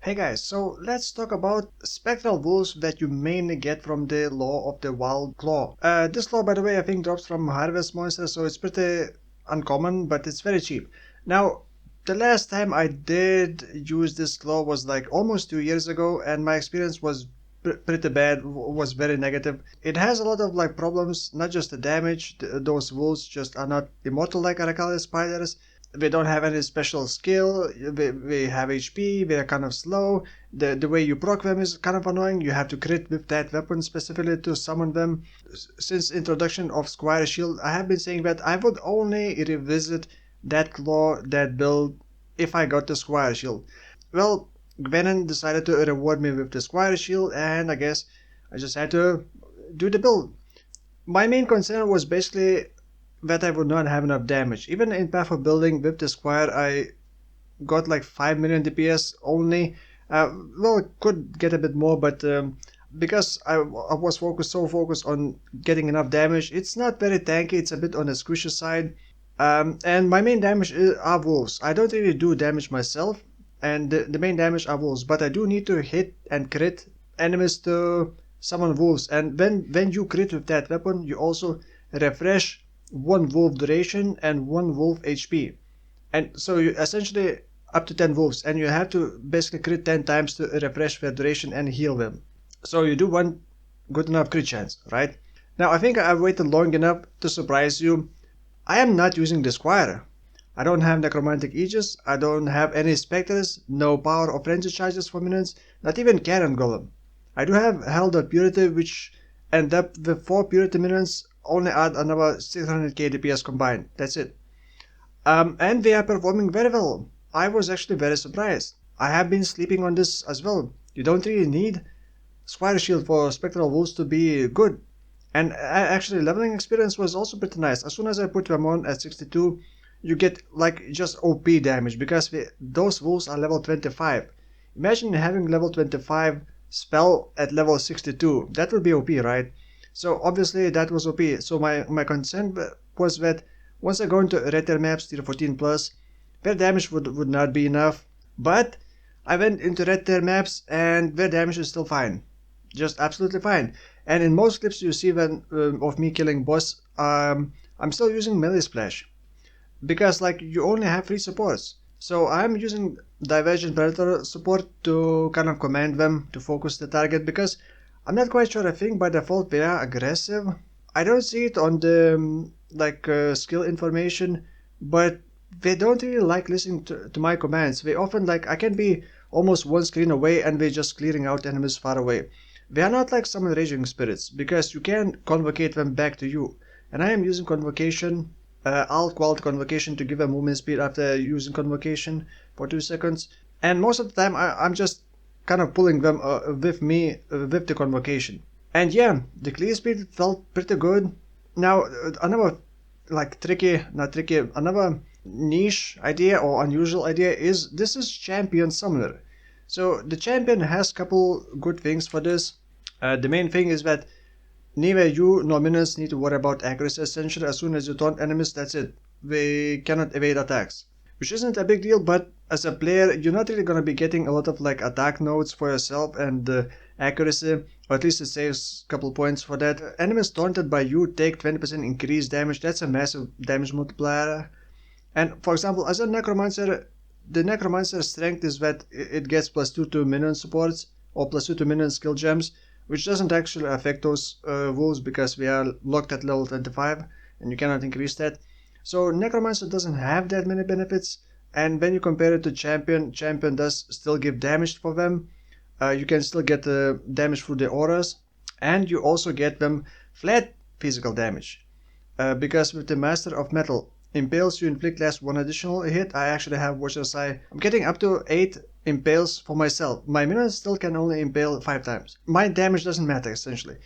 Hey guys, so let's talk about spectral wolves that you mainly get from the Law of the Wild Claw. This law, by the way, I think drops from Harvest Monsters, so it's pretty uncommon, but it's very cheap. Now, the last time I did use this law was like almost 2 years ago, and my experience was pretty bad, was very negative. It has a lot of like problems, not just the damage. Those wolves just are not immortal like Arachal spiders. They don't have any special skill. They have HP. They are kind of slow. The way you proc them is kind of annoying. You have to crit with that weapon specifically to summon them. Since introduction of Squire Shield, I have been saying that I would only revisit that claw, that build, if I got the Squire Shield. Well, Gwenon decided to reward me with the Squire Shield, and I guess I just had to do the build. My main concern was basically that I would not have enough damage. Even in Path of Building with the Squire, I got like 5 million DPS only. Well, could get a bit more, but because I was so focused on getting enough damage, it's not very tanky, it's a bit on the squishy side. And my main damage are wolves. I don't really do damage myself, and the main damage are wolves, but I do need to hit and crit enemies to summon wolves. And when you crit with that weapon, you also refresh one wolf duration and one wolf HP. And so you essentially up to 10 wolves, and you have to basically crit 10 times to refresh their duration and heal them. So you do one good enough crit chance, right? Now I think I've waited long enough to surprise you. I am not using the Squire. I don't have necromantic aegis, I don't have any spectres, no power or frenzy charges for minions, not even carrion golem. I do have held up purity, which end up with 4 purity minions, only add another 600k DPS combined. That's it. And they are performing very well. I was actually very surprised. I have been sleeping on this as well. You don't really need Squire Shield for Spectral Wolves to be good. And actually leveling experience was also pretty nice. As soon as I put them on at 62, you get like just OP damage because those wolves are level 25. Imagine having level 25 spell at level 62. That would be OP, right? So obviously that was OP. So my concern was that once I go into red tier maps, tier 14 plus, their damage would not be enough. But I went into red tier maps and their damage is still fine. Just absolutely fine. And in most clips you see when of me killing boss, I'm still using melee splash. Because like you only have 3 supports. So I'm using Divergent Predator support to kind of command them to focus the target, because I'm not quite sure, I think by default they are aggressive. I don't see it on the skill information, but they don't really like listening to my commands. They often like, I can be almost one screen away and they're just clearing out enemies far away. They are not like summon raging spirits, because you can convocate them back to you. And I am using convocation, alt quality convocation to give a movement speed after using convocation for 2 seconds. And most of the time I'm just kind of pulling them with me with the convocation. And yeah, the clear speed felt pretty good. Now another another niche idea or unusual idea is this is champion summoner. So the champion has couple good things for this. The main thing is that neither you nor minions need to worry about accuracy. Essentially, as soon as you taunt enemies, that's it. They cannot evade attacks, which isn't a big deal, but as a player, you're not really going to be getting a lot of like attack nodes for yourself and accuracy, or at least it saves a couple points for that. Enemies taunted by you take 20% increased damage. That's a massive damage multiplier. And for example, as a necromancer, the necromancer strength is that it gets +2 to minion supports or +2 to minion skill gems, which doesn't actually affect those wolves because we are locked at level 25 and you cannot increase that. So necromancer doesn't have that many benefits, and when you compare it to champion does still give damage for them. You can still get damage through the auras, and you also get them flat physical damage, because with the Master of Metal impales, you inflict less one additional hit. I actually have Watcher's Eye. I'm getting up to 8 impales for myself. My minions still can only impale 5 times. My damage doesn't matter essentially.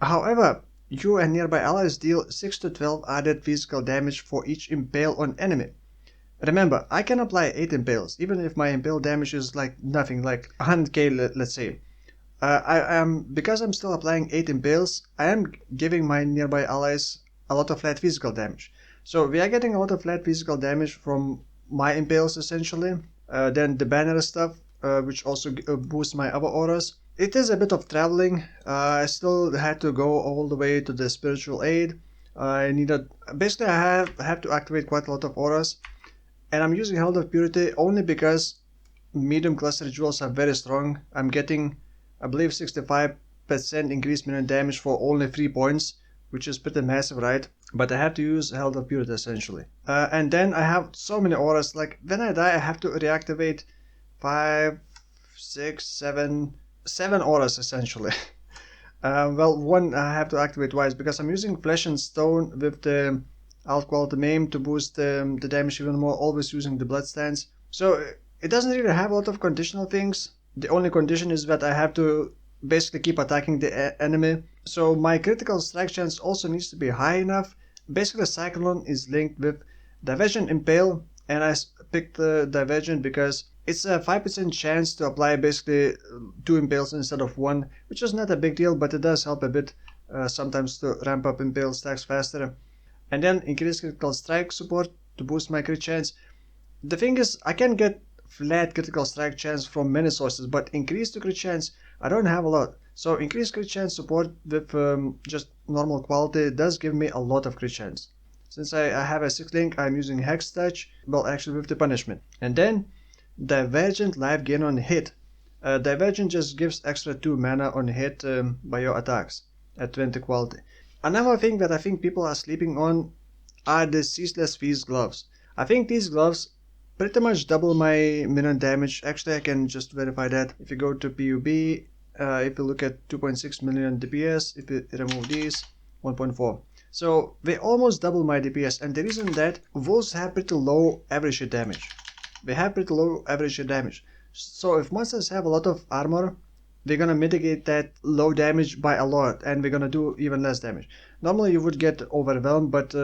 However, you and nearby allies deal 6 to 12 added physical damage for each impale on enemy. Remember, I can apply 8 impales, even if my impale damage is like nothing, like 100k let's say. Because I'm still applying 8 impales, I am giving my nearby allies a lot of flat physical damage. So we are getting a lot of flat physical damage from my impales essentially. Then the banner stuff, which also boosts my other auras. It is a bit of traveling. I still had to go all the way to the spiritual aid. I needed basically I have to activate quite a lot of auras, and I'm using Herald of Purity only because medium cluster jewels are very strong. I'm getting, I believe, 65% increased minute damage for only 3 points, which is pretty massive, right? But I have to use Herald of Purity essentially. And then I have so many auras. Like when I die, I have to reactivate 5, 6, 7 auras essentially. Well, one I have to activate twice because I'm using Flesh and Stone with the alt quality Maim to boost the damage even more, always using the Blood Stance. So it doesn't really have a lot of conditional things. The only condition is that I have to basically keep attacking the enemy. So my critical strike chance also needs to be high enough. Basically, Cyclone is linked with Divergent Impale, and I picked the Divergent because it's a 5% chance to apply basically 2 impales instead of 1, which is not a big deal, but it does help a bit sometimes to ramp up impale stacks faster. And then increase critical strike support to boost my crit chance. The thing is, I can get flat critical strike chance from many sources, but increase the crit chance I don't have a lot. So increased crit chance support with just normal quality does give me a lot of crit chance. Since I have a 6 link, I'm using Hex Touch, well actually with the punishment. And then Divergent life gain on hit. Divergent just gives extra 2 mana on hit by your attacks at 20 quality. Another thing that I think people are sleeping on are the Ceaseless Feast gloves. I think these gloves pretty much double my minute damage. Actually, I can just verify that. If you go to PUB, if you look at 2.6 million DPS, if you remove these, 1.4. So they almost double my DPS, and the reason that wolves have pretty low average hit damage. They have pretty low average hit damage. So if monsters have a lot of armor, they're gonna mitigate that low damage by a lot, and we're gonna do even less damage. Normally you would get overwhelmed, but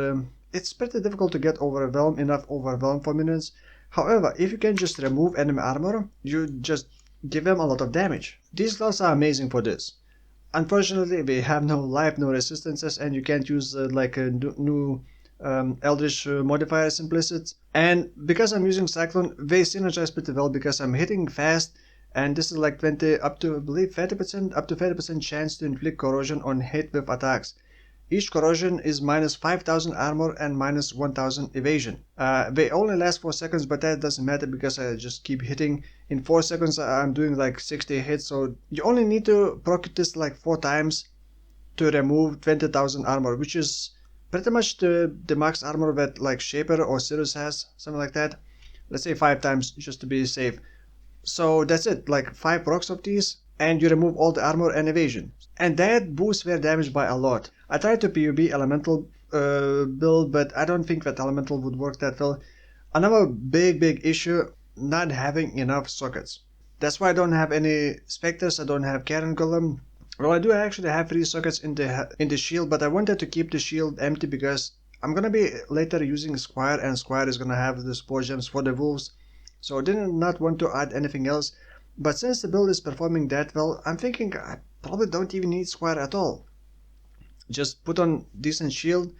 it's pretty difficult to get enough overwhelmed for minions. However, if you can just remove enemy armor, you just give them a lot of damage. These gloves are amazing for this. Unfortunately, they have no life, no resistances, and you can't use like a new Eldritch modifiers implicit. And because I'm using Cyclone, they synergize pretty well because I'm hitting fast, and this is like 20 up to I believe 30% up to 30% chance to inflict corrosion on hit with attacks. Each corrosion is minus 5000 armor and minus 1000 evasion. They only last 4 seconds, but that doesn't matter because I just keep hitting. In 4 seconds I'm doing like 60 hits, so you only need to proc this like 4 times to remove 20,000 armor, which is pretty much the max armor that like Shaper or Sirius has, something like that. Let's say 5 times just to be safe. So that's it, like 5 procs of these, and you remove all the armor and evasion. And that boosts their damage by a lot. I tried to PUB elemental build, but I don't think that elemental would work that well. Another big issue, not having enough sockets. That's why I don't have any spectres, I don't have carrion golem. Well, I do actually have 3 sockets in the shield, but I wanted to keep the shield empty because I'm gonna be later using Squire, and Squire is gonna have the support gems for the wolves. So I did not want to add anything else. But since the build is performing that well, I'm thinking I probably don't even need Squire at all. Just put on decent shield,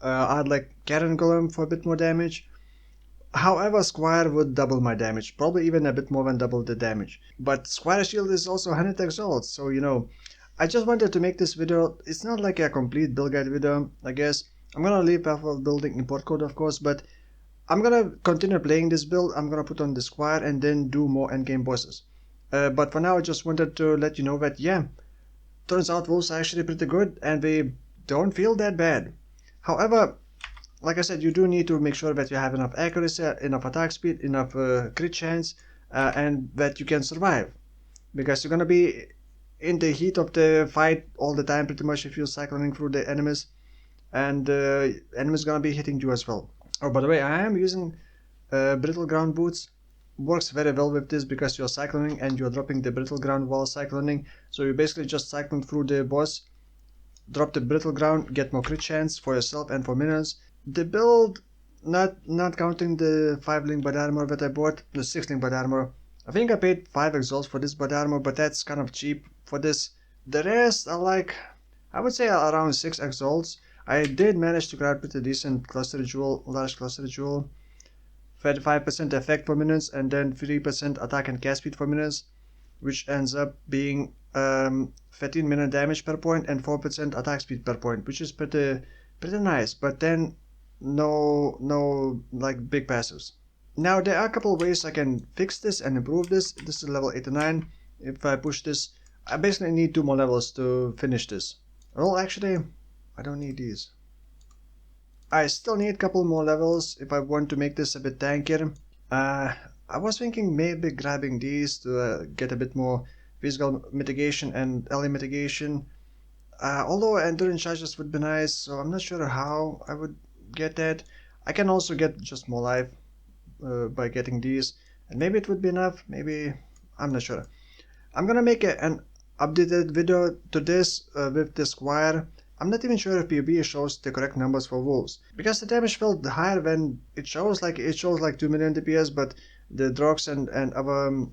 add like carrion golem for a bit more damage. However, Squire would double my damage, probably even a bit more than double the damage. But Squire shield is also 100 exalts, so you know, I just wanted to make this video. It's not like a complete build guide video, I guess. I'm gonna leave Pathfinder building import code, of course, but I'm gonna continue playing this build. I'm gonna put on the Squire and then do more endgame bosses. But for now, I just wanted to let you know that, yeah, turns out wolves are actually pretty good and they don't feel that bad. However, like I said, you do need to make sure that you have enough accuracy, enough attack speed, enough crit chance, and that you can survive. Because you're gonna be in the heat of the fight all the time, pretty much, if you're cycling through the enemies, and enemies gonna be hitting you as well. Oh, by the way, I am using brittle ground boots. Works very well with this because you're cycloning and you're dropping the brittle ground while cycloning. So you basically just cycling through the boss, drop the brittle ground, get more crit chance for yourself and for minions. The build, not counting the 5 link body armor that I bought, the 6 link body armor. I think I paid 5 exalts for this body armor, but that's kind of cheap for this. The rest are like, I would say around 6 exalts. I did manage to grab pretty decent cluster jewel, large cluster jewel. 35% effect for minions, and then 3% attack and cast speed for minions, which ends up being 15 minute damage per point and 4% attack speed per point, which is pretty nice. But then no like big passives. Now there are a couple of ways I can fix this and improve this. This is level 89. If I push this, I basically need 2 more levels to finish this. Well, actually, I don't need these. I still need a couple more levels if I want to make this a bit tankier. I was thinking maybe grabbing these to get a bit more physical mitigation and ally mitigation. Although endurance charges would be nice, so I'm not sure how I would get that. I can also get just more life by getting these, and maybe it would be enough, maybe, I'm not sure. I'm gonna make an updated video to this with the Squire. I'm not even sure if PvP shows the correct numbers for wolves, because the damage felt higher when it shows like 2 million DPS, but the Drogs and other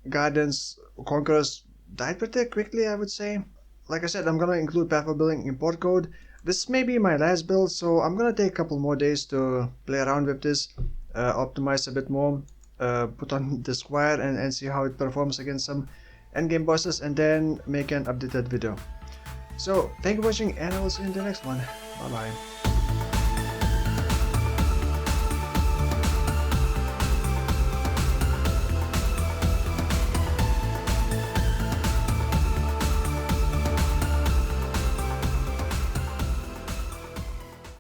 Guardians, Conquerors died pretty quickly, I would say. Like I said, I'm gonna include path of building import code. This may be my last build, so I'm gonna take a couple more days to play around with this, optimize a bit more, put on the Squire and see how it performs against some endgame bosses, and then make an updated video. So thank you for watching, and I will see you in the next one. Bye bye.